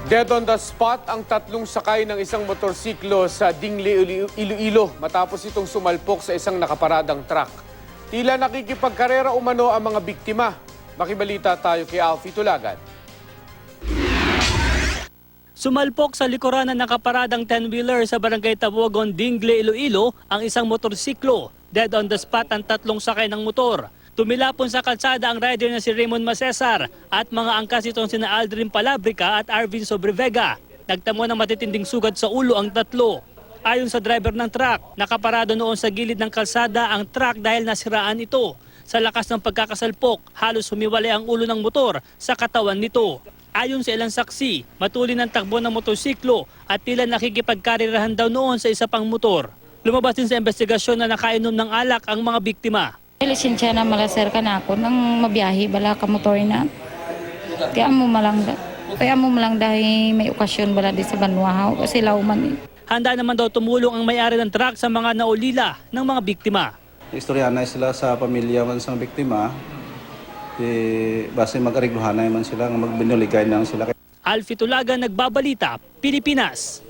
Dead on the spot ang tatlong sakay ng isang motorsiklo sa Dingle, Iloilo matapos itong sumalpok sa isang nakaparadang truck. Tila nakikipagkarera umano ang mga biktima. Makibalita tayo kay Alfie Tulagan. Sumalpok sa likuran ng nakaparadang 10-wheeler sa barangay Tabogon, Dingle, Iloilo ang isang motorsiklo. Dead on the spot ang tatlong sakay ng motor. Tumilapon sa kalsada ang rider na si Raymond Macesar at mga angkas itong sina Aldrin Palabrica at Arvin Sobrevega. Nagtamo ng matitinding sugat sa ulo ang tatlo. Ayon sa driver ng truck, nakaparado noon sa gilid ng kalsada ang truck dahil nasiraan ito. Sa lakas ng pagkakasalpok, halos humiwalay ang ulo ng motor sa katawan nito. Ayon sa ilang saksi, matulin ang takbo ng motorsiklo at tila nakikipagkarirahan daw noon sa isa pang motor. Lumabas din sa investigasyon na nakainom ng alak ang mga biktima. Lisensya na malaser ka na ako nang mabiyahe bala ka motor na. Kaya mo malang dahil may okasyon bala di sa Banwahaw kasi lauman. Handa naman daw tumulong ang may-ari ng truck sa mga naulila ng mga biktima. Istorya na sila sa pamilya man sa biktima. Base mag-arigluhan na man sila, magbinuligay na sila. Alfie Tulagan, Nagbabalita, Pilipinas.